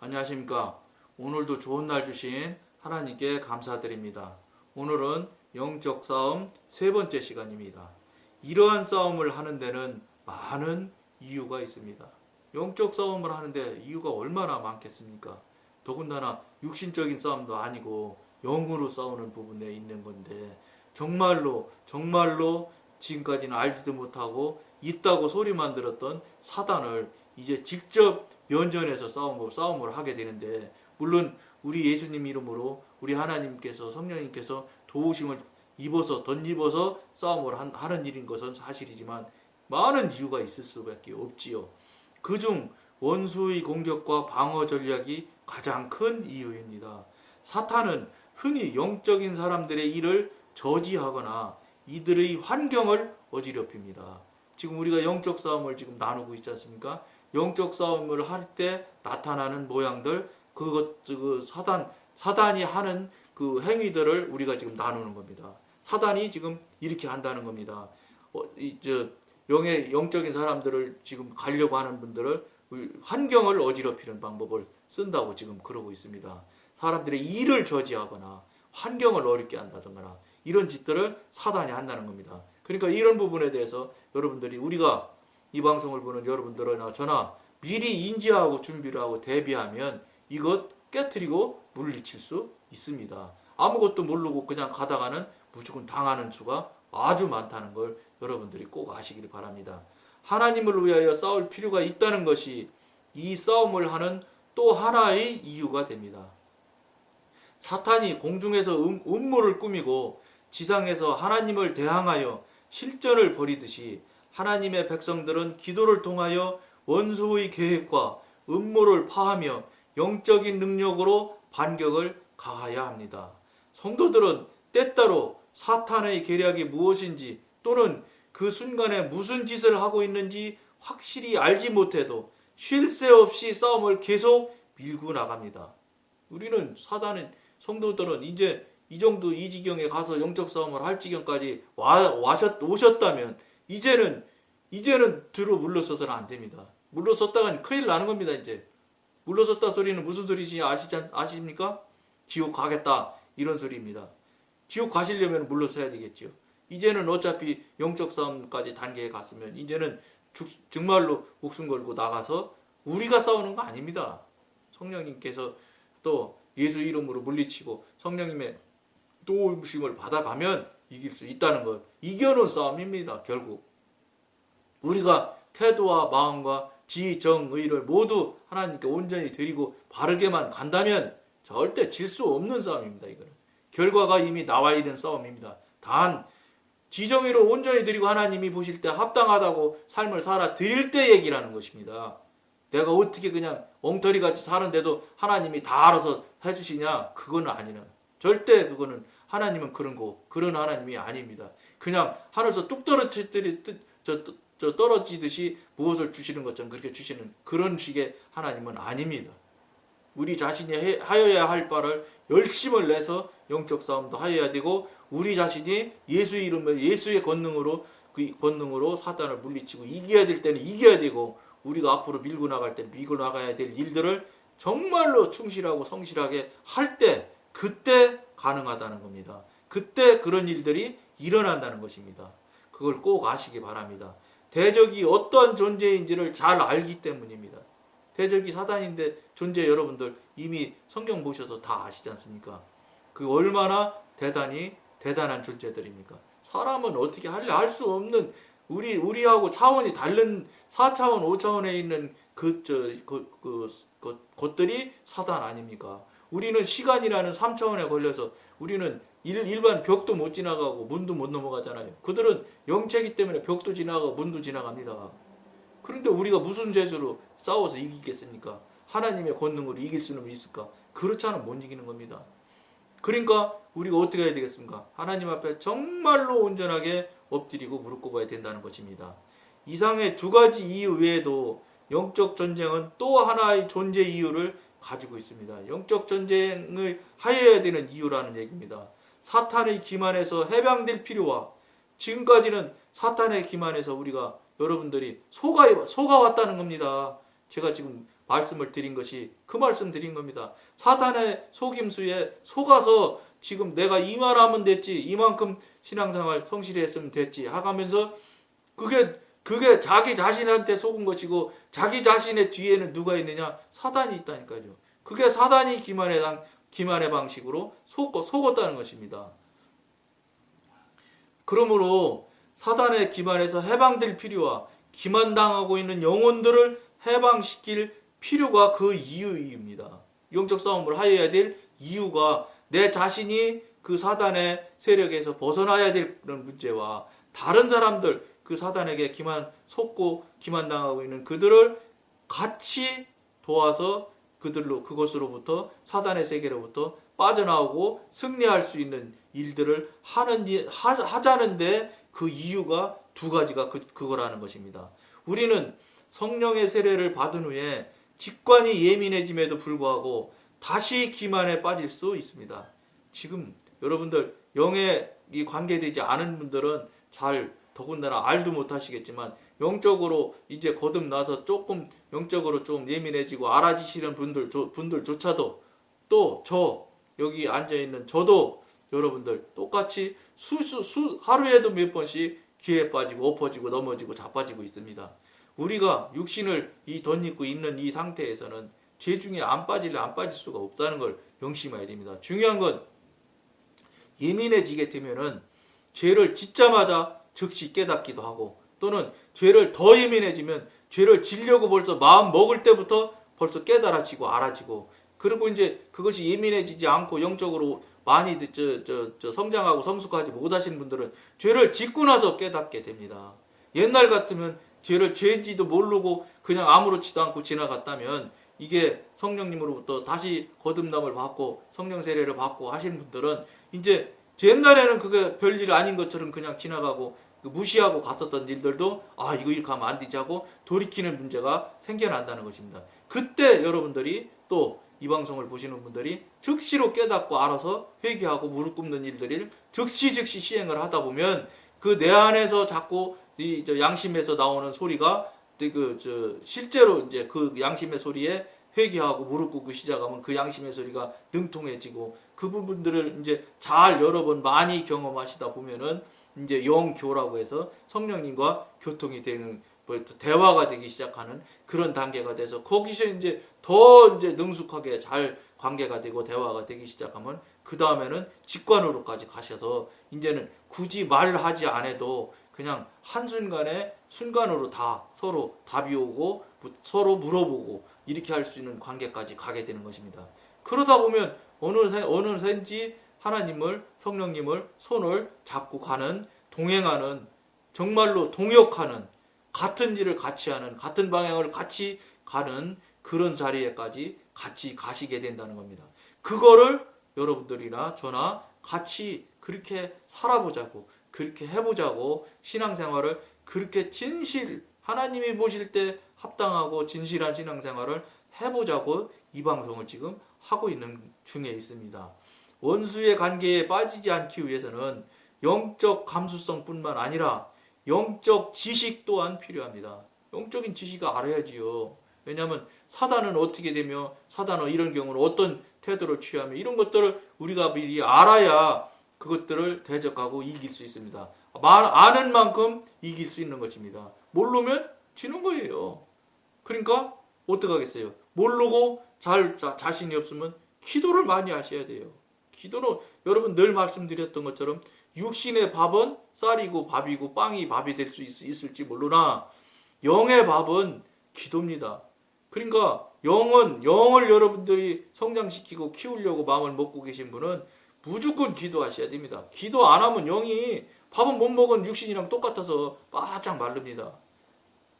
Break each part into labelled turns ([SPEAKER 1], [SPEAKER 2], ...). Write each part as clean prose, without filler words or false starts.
[SPEAKER 1] 안녕하십니까. 오늘도 좋은 날 주신 하나님께 감사드립니다. 오늘은 영적 싸움 세 번째 시간입니다. 이러한 싸움을 하는 데는 많은 이유가 있습니다. 영적 싸움을 하는데 이유가 얼마나 많겠습니까? 더군다나 육신적인 싸움도 아니고 영으로 싸우는 부분에 있는 건데 정말로 지금까지는 알지도 못하고 있다고 소리만 들었던 사단을 이제 직접 면전에서 싸움을 하게 되는데, 물론 우리 예수님 이름으로 우리 하나님께서 성령님께서 도우심을 입어서 덧입어서 싸움을 하는 일인 것은 사실이지만 많은 이유가 있을 수밖에 없지요. 그중 원수의 공격과 방어 전략이 가장 큰 이유입니다. 사탄은 흔히 영적인 사람들의 일을 저지하거나 이들의 환경을 어지럽힙니다. 지금 우리가 영적 싸움을 지금 나누고 있지 않습니까? 영적 싸움을 할 때 나타나는 모양들, 사단이 하는 그 행위들을 우리가 지금 나누는 겁니다. 사단이 지금 이렇게 한다는 겁니다. 영적인 사람들을 지금 가려고 하는 분들을 환경을 어지럽히는 방법을 쓴다고 지금 그러고 있습니다. 사람들의 일을 저지하거나 환경을 어렵게 한다든가 이런 짓들을 사단이 한다는 겁니다. 그러니까 이런 부분에 대해서 여러분들이, 우리가 이 방송을 보는 여러분들이나 저나 미리 인지하고 준비를 하고 대비하면 이것 깨트리고 물리칠 수 있습니다. 아무것도 모르고 그냥 가다가는 무조건 당하는 수가 아주 많다는 걸 여러분들이 꼭 아시길 바랍니다. 하나님을 위하여 싸울 필요가 있다는 것이 이 싸움을 하는 또 하나의 이유가 됩니다. 사탄이 공중에서 음모를 꾸미고 지상에서 하나님을 대항하여 실전을 벌이듯이 하나님의 백성들은 기도를 통하여 원수의 계획과 음모를 파하며 영적인 능력으로 반격을 가해야 합니다. 성도들은 때때로 사탄의 계략이 무엇인지 또는 그 순간에 무슨 짓을 하고 있는지 확실히 알지 못해도 쉴 새 없이 싸움을 계속 밀고 나갑니다. 성도들은 이제 이 정도 이 지경에 가서 영적 싸움을 할 지경까지 오셨다면 이제는 뒤로 물러서서는 안 됩니다. 물러섰다간 큰일 나는 겁니다. 이제 물러섰다 소리는 무슨 소리인지 아십니까? 지옥 가겠다 이런 소리입니다. 지옥 가시려면 물러서야 되겠죠. 이제는 어차피 영적 싸움까지 단계에 갔으면 이제는 정말로 목숨 걸고 나가서 우리가 싸우는 거 아닙니다. 성령님께서 또 예수 이름으로 물리치고 성령님의 도우심을 받아가면 이길 수 있다는 것, 이겨놓은 싸움입니다. 결국 우리가 태도와 마음과 지, 정, 의를 모두 하나님께 온전히 드리고 바르게만 간다면 절대 질 수 없는 싸움입니다. 이거는 결과가 이미 나와 있는 싸움입니다. 단 지정의를 온전히 드리고 하나님이 보실 때 합당하다고 삶을 살아 드릴 때 얘기라는 것입니다. 내가 어떻게 그냥 엉터리같이 사는데도 하나님이 다 알아서 해주시냐? 그거는 아니는, 절대 그거는 하나님은 그런 하나님이 아닙니다. 그냥 하늘에서 뚝 떨어지듯이 무엇을 주시는 것처럼 그렇게 주시는 그런 식의 하나님은 아닙니다. 우리 자신이 하여야 할 바를 열심을 내서 영적 싸움도 하여야 되고, 우리 자신이 예수의 이름으로, 예수의 권능으로, 그 권능으로 사탄을 물리치고 이겨야 될 때는 이겨야 되고, 우리가 앞으로 밀고 나갈 때 밀고 나가야 될 일들을 정말로 충실하고 성실하게 할 때, 그때 가능하다는 겁니다. 그때 그런 일들이 일어난다는 것입니다. 그걸 꼭 아시기 바랍니다. 대적이 어떤 존재인지를 잘 알기 때문입니다. 대적이 사단인데 존재, 여러분들 이미 성경 보셔서 다 아시지 않습니까? 그 얼마나 대단한 존재들입니까? 사람은 어떻게 할 수 없는, 우리하고 차원이 다른 4차원, 5차원에 있는 것들이 사단 아닙니까? 우리는 시간이라는 3차원에 걸려서 우리는 일반 벽도 못 지나가고 문도 못 넘어가잖아요. 그들은 영체이기 때문에 벽도 지나가고 문도 지나갑니다. 그런데 우리가 무슨 재주로 싸워서 이기겠습니까? 하나님의 권능으로 이길 수는 있을까? 그렇지 않으면 못 이기는 겁니다. 그러니까 우리가 어떻게 해야 되겠습니까? 하나님 앞에 정말로 온전하게 엎드리고 무릎 꿇어야 된다는 것입니다. 이상의 두 가지 이유 외에도 영적 전쟁은 또 하나의 존재 이유를 가지고 있습니다. 영적 전쟁을 하여야 되는 이유라는 얘기입니다. 사탄의 기만에서 해방될 필요와, 지금까지는 사탄의 기만에서 우리가, 여러분들이 속아왔다는 겁니다. 제가 지금 말씀을 드린 것이 그 말씀 드린 겁니다. 사단의 속임수에 속아서 지금 내가 이만하면 됐지, 이만큼 신앙생활 성실히 했으면 됐지 하가면서 그게 자기 자신한테 속은 것이고, 자기 자신의 뒤에는 누가 있느냐? 사단이 있다니까요. 그게 사단이 기만의 방식으로 속았다는 것입니다. 그러므로 사단의 기만에서 해방될 필요와 기만당하고 있는 영혼들을 해방시킬 필요가 그 이유입니다. 영적 싸움을 하여야 될 이유가 내 자신이 그 사단의 세력에서 벗어나야 되는 문제와 다른 사람들, 그 사단에게 속고 기만당하고 있는 그들을 같이 도와서 그것으로부터, 사단의 세계로부터 빠져나오고 승리할 수 있는 일들을 하자는데 그 이유가 두 가지가 그거라는 것입니다. 우리는 성령의 세례를 받은 후에 직관이 예민해짐에도 불구하고 다시 기만에 빠질 수 있습니다. 지금 여러분들 영에 관계되지 않은 분들은 더군다나 알도 못하시겠지만, 영적으로 이제 거듭나서 조금 영적으로 좀 예민해지고 알아지시는 분들조차도, 또 여기 앉아있는 저도 여러분들 똑같이 하루에도 몇 번씩 기회에 빠지고 엎어지고 넘어지고 자빠지고 있습니다. 우리가 육신을 덧입고 있는 이 상태에서는 죄 중에 안 빠질 수가 없다는 걸 명심해야 됩니다. 중요한 건 예민해지게 되면은 죄를 짓자마자 즉시 깨닫기도 하고, 또는 죄를 더 예민해지면 죄를 지려고 벌써 마음 먹을 때부터 벌써 깨달아지고 알아지고, 그리고 이제 그것이 예민해지지 않고 영적으로 많이 성장하고 성숙하지 못하시는 분들은 죄를 짓고 나서 깨닫게 됩니다. 옛날 같으면 죄인지도 모르고 그냥 아무렇지도 않고 지나갔다면, 이게 성령님으로부터 다시 거듭남을 받고 성령 세례를 받고 하시는 분들은 이제 옛날에는 그게 별일 아닌 것처럼 그냥 지나가고 무시하고 갔었던 일들도 이거 이렇게 하면 안 되지 하고 돌이키는 문제가 생겨난다는 것입니다. 그때 여러분들이, 또 이 방송을 보시는 분들이 즉시로 깨닫고 알아서 회개하고 무릎 꿇는 일들을 즉시 시행을 하다 보면, 그 내 안에서 자꾸 이 양심에서 나오는 소리가 실제로 이제 그 양심의 소리에 회개하고 무릎 꿇고 시작하면 그 양심의 소리가 능통해지고, 그 부분들을 이제 여러 번 많이 경험하시다 보면은 이제 영교라고 해서 성령님과 교통이 되는, 대화가 되기 시작하는 그런 단계가 돼서, 거기서 이제 더 능숙하게 잘 관계가 되고 대화가 되기 시작하면, 그 다음에는 직관으로까지 가셔서 이제는 굳이 말하지 않아도 그냥 한순간에 순간으로 다 서로 답이 오고 서로 물어보고 이렇게 할 수 있는 관계까지 가게 되는 것입니다. 그러다 보면 어느샌지 하나님을, 성령님을 손을 잡고 가는, 동행하는, 정말로 동역하는, 같은 일을 같이 하는, 같은 방향을 같이 가는 그런 자리에까지 같이 가시게 된다는 겁니다. 그거를 여러분들이나 저나 같이 그렇게 살아보자고, 그렇게 해보자고, 신앙생활을 그렇게 하나님이 보실 때 합당하고 진실한 신앙생활을 해보자고 이 방송을 지금 하고 있는 중에 있습니다. 원수의 관계에 빠지지 않기 위해서는 영적 감수성뿐만 아니라 영적 지식 또한 필요합니다. 영적인 지식을 알아야지요. 왜냐하면 사단은 어떻게 되며, 사단은 이런 경우는 어떤 태도를 취하며, 이런 것들을 우리가 미리 알아야 그것들을 대적하고 이길 수 있습니다. 아는 만큼 이길 수 있는 것입니다. 모르면 지는 거예요. 그러니까 어떻게 하겠어요? 모르고 자신이 없으면 기도를 많이 하셔야 돼요. 기도는 여러분 늘 말씀드렸던 것처럼 육신의 밥은 쌀이고 밥이고 빵이 밥이 될 수 있을지 모르나 영의 밥은 기도입니다. 그러니까 영을 여러분들이 성장시키고 키우려고 마음을 먹고 계신 분은 무조건 기도하셔야 됩니다. 기도 안 하면 영이 밥은 못 먹은 육신이랑 똑같아서 바짝 마릅니다.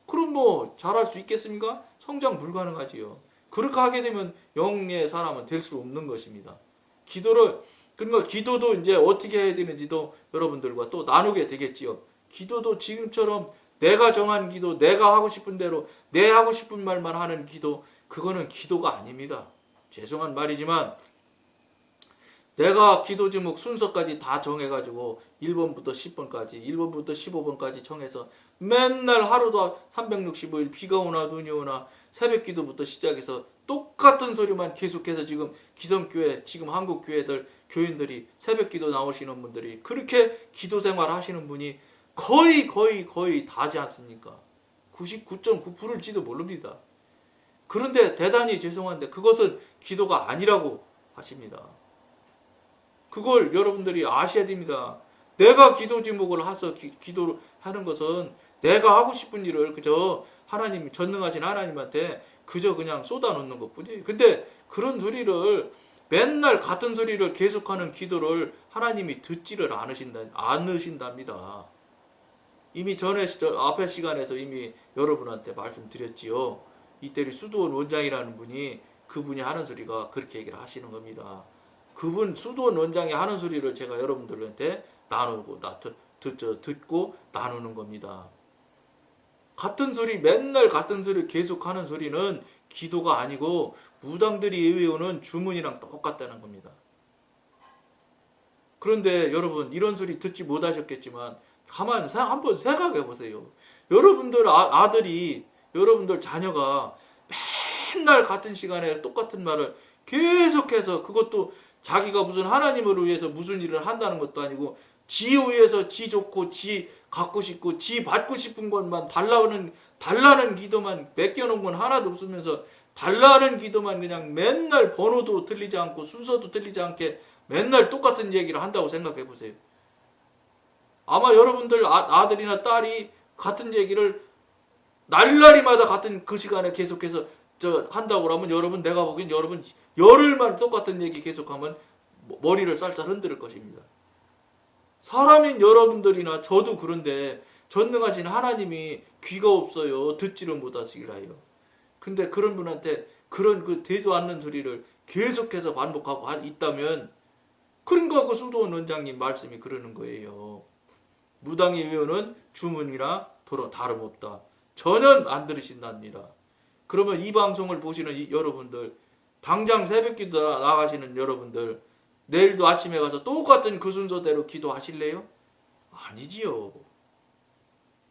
[SPEAKER 1] 그럼 잘할 수 있겠습니까? 성장 불가능하지요. 그렇게 하게 되면 영의 사람은 될 수 없는 것입니다. 그러니까 기도도 이제 어떻게 해야 되는지도 여러분들과 또 나누게 되겠지요. 기도도 지금처럼 내가 정한 기도, 내가 하고 싶은 대로 내 하고 싶은 말만 하는 기도, 그거는 기도가 아닙니다. 죄송한 말이지만 내가 기도 제목 순서까지 다 정해가지고 1번부터 10번까지 1번부터 15번까지 정해서 맨날 하루도 365일 비가 오나 눈이 오나 새벽 기도부터 시작해서 똑같은 소리만 계속해서 지금 기성교회 지금 한국 교회들 교인들이 새벽 기도 나오시는 분들이 그렇게 기도 생활 하시는 분이 거의 다지 않습니까? 99.9%일지도 모릅니다. 그런데 대단히 죄송한데 그것은 기도가 아니라고 하십니다. 그걸 여러분들이 아셔야 됩니다. 내가 기도 제목을 해서 기도를 하는 것은 내가 하고 싶은 일을 그저 하나님, 전능하신 하나님한테 그저 그냥 쏟아놓는 것 뿐이에요. 근데 그런 소리를 맨날 같은 소리를 계속하는 기도를 하나님이 듣지를 않으신답니다. 이미 전에 앞에 시간에서 이미 여러분한테 말씀드렸지요. 이태리 수도원 원장이라는 그분이 하는 소리가 그렇게 얘기를 하시는 겁니다. 그분 수도원 원장이 하는 소리를 제가 여러분들한테 듣고 나누는 겁니다. 같은 소리 맨날 같은 소리 계속하는 소리는 기도가 아니고 무당들이 외우는 주문이랑 똑같다는 겁니다. 그런데 여러분 이런 소리 듣지 못하셨겠지만 가만 한번 생각해 보세요. 여러분들 아들이 여러분들 자녀가 맨날 같은 시간에 똑같은 말을 계속해서 그것도 자기가 무슨 하나님을 위해서 무슨 일을 한다는 것도 아니고 지 위해서 지 좋고 지 갖고 싶고 지 받고 싶은 것만 달라는 기도만 맡겨놓은 건 하나도 없으면서 달라는 기도만 그냥 맨날 번호도 틀리지 않고 순서도 틀리지 않게 맨날 똑같은 얘기를 한다고 생각해 보세요. 아마 여러분들 아들이나 딸이 같은 얘기를 날라리마다 같은 그 시간에 계속해서 한다고 하면 여러분 내가 보기엔 여러분 열흘만 똑같은 얘기 계속하면 머리를 쌀쌀 흔들 것입니다. 사람인 여러분들이나 저도 그런데 전능하신 하나님이 귀가 없어요. 듣지를 못하시기라요. 근데 그런 분한테 그런 그 되도 않는 소리를 계속해서 반복하고 있다면 그런가 그 수도원 원장님 말씀이 그러는 거예요. 무당이 외우는 주문이나 다름없다. 전혀 안 들으신답니다. 그러면 이 방송을 보시는 여러분들, 당장 새벽기도 나가시는 여러분들, 내일도 아침에 가서 똑같은 그 순서대로 기도하실래요? 아니지요.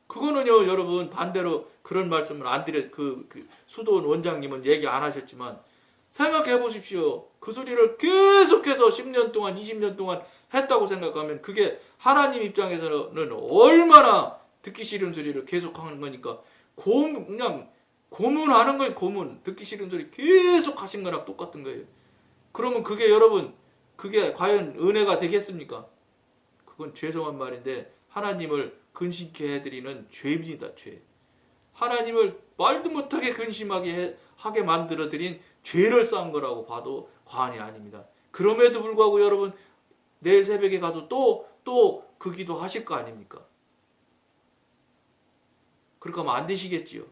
[SPEAKER 1] 그거는요, 여러분 반대로 그런 말씀을 안 그 수도원 원장님은 얘기 안 하셨지만 생각해 보십시오. 그 소리를 계속해서 10년 동안, 20년 동안 했다고 생각하면 그게 하나님 입장에서는 얼마나 듣기 싫은 소리를 계속하는 거니까 그냥 고문하는 거예요. 고문. 듣기 싫은 소리 계속 하신 거랑 똑같은 거예요. 그러면 그게 여러분 그게 과연 은혜가 되겠습니까? 그건 죄송한 말인데 하나님을 근심케 해드리는 죄입니다. 죄. 하나님을 말도 못하게 근심하게 하게 만들어드린 죄를 쌓은 거라고 봐도 과언이 아닙니다. 그럼에도 불구하고 여러분 내일 새벽에 가도 또 그 기도 하실 거 아닙니까? 그렇게 하면 안 되시겠지요.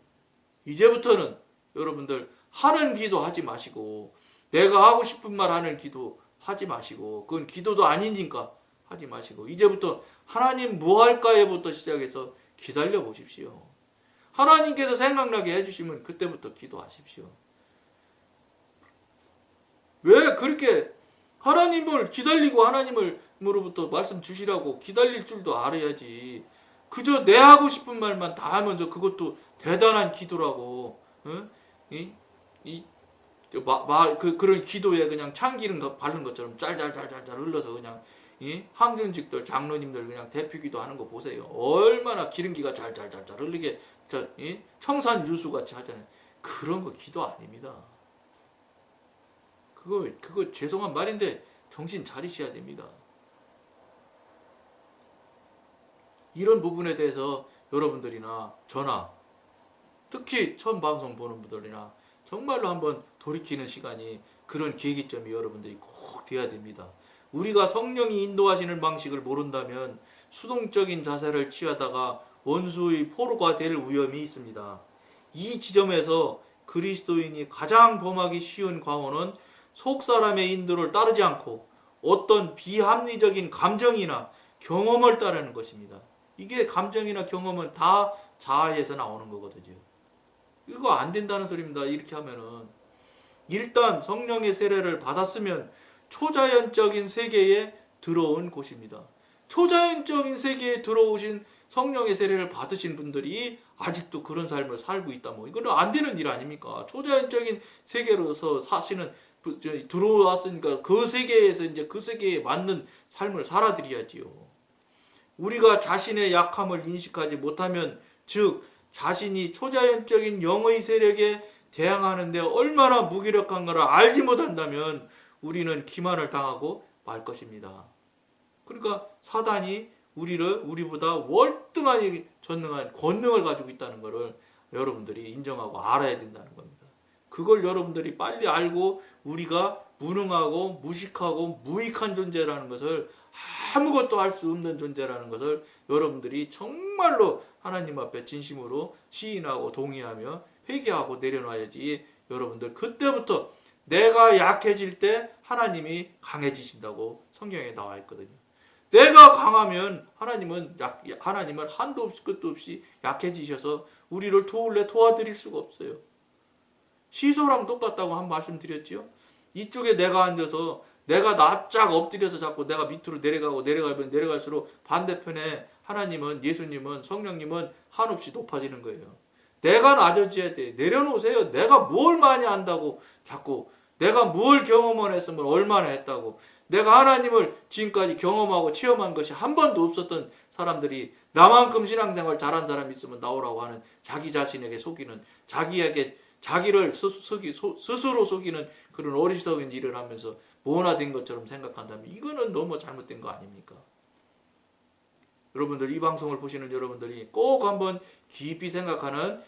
[SPEAKER 1] 이제부터는 여러분들 하는 기도 하지 마시고 내가 하고 싶은 말 하는 기도 하지 마시고 그건 기도도 아니니까 하지 마시고 이제부터 하나님 뭐 할까에부터 시작해서 기다려 보십시오. 하나님께서 생각나게 해주시면 그때부터 기도하십시오. 왜 그렇게 하나님을 기다리고 하나님으로부터 말씀 주시라고 기다릴 줄도 알아야지. 그저 내 하고 싶은 말만 다 하면서 그것도 대단한 기도라고. 응? 그런 기도에 그냥 참기름 바른 것처럼 짤짤짤짤 흘러서 그냥 항전직들 장로님들 그냥 대표기도 하는 거 보세요. 얼마나 기름기가 짤짤짤짤 흘리게 청산 유수 같이 하잖아요. 그런 거 기도 아닙니다. 그거 죄송한 말인데 정신 차리셔야 됩니다. 이런 부분에 대해서 여러분들이나 저나 특히 처음 방송 보는 분들이나 정말로 한번 돌이키는 시간이 그런 계기점이 여러분들이 꼭 돼야 됩니다. 우리가 성령이 인도하시는 방식을 모른다면 수동적인 자세를 취하다가 원수의 포로가 될 위험이 있습니다. 이 지점에서 그리스도인이 가장 범하기 쉬운 과오는 속사람의 인도를 따르지 않고 어떤 비합리적인 감정이나 경험을 따르는 것입니다. 이게 감정이나 경험은 다 자아에서 나오는 거거든요. 이거 안 된다는 소리입니다. 이렇게 하면은 일단 성령의 세례를 받았으면 초자연적인 세계에 들어온 곳입니다. 초자연적인 세계에 들어오신 성령의 세례를 받으신 분들이 아직도 그런 삶을 살고 있다. 뭐 이거는 안 되는 일 아닙니까? 초자연적인 세계로서 사시는 들어왔으니까 그 세계에서 이제 그 세계에 맞는 삶을 살아드려야지요. 우리가 자신의 약함을 인식하지 못하면, 즉 자신이 초자연적인 영의 세력에 대항하는데 얼마나 무기력한가를 알지 못한다면 우리는 기만을 당하고 말 것입니다. 그러니까 사단이 우리보다 월등하게 전능한 권능을 가지고 있다는 것을 여러분들이 인정하고 알아야 된다는 겁니다. 그걸 여러분들이 빨리 알고 우리가 무능하고 무식하고 무익한 존재라는 것을, 아무것도 할 수 없는 존재라는 것을 여러분들이 정말로 하나님 앞에 진심으로 시인하고 동의하며 회개하고 내려놔야지, 여러분들 그때부터 내가 약해질 때 하나님이 강해지신다고 성경에 나와 있거든요. 내가 강하면 하나님은 한도 없이 끝도 없이 약해지셔서 우리를 도와드릴 수가 없어요. 시소랑 똑같다고 한 말씀 드렸지요. 이쪽에 내가 앉아서 내가 납작 엎드려서 자꾸 내가 밑으로 내려가면 내려갈수록 반대편에 하나님은, 예수님은, 성령님은 한없이 높아지는 거예요. 내가 낮아져야 돼. 내려놓으세요. 내가 뭘 많이 안다고 자꾸, 내가 뭘 경험을 했으면 얼마나 했다고, 내가 하나님을 지금까지 경험하고 체험한 것이 한 번도 없었던 사람들이 나만큼 신앙생활 잘한 사람이 있으면 나오라고 하는, 자기 자신에게 속이는, 자기를 스스로 속이는 그런 어리석은 일을 하면서 모나된 것처럼 생각한다면 이거는 너무 잘못된 거 아닙니까? 여러분들, 이 방송을 보시는 여러분들이 꼭 한번 깊이 생각하는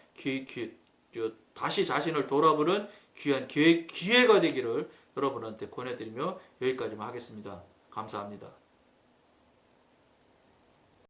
[SPEAKER 1] 다시 자신을 돌아보는 귀한 기회가 되기를 여러분한테 권해드리며 여기까지만 하겠습니다. 감사합니다.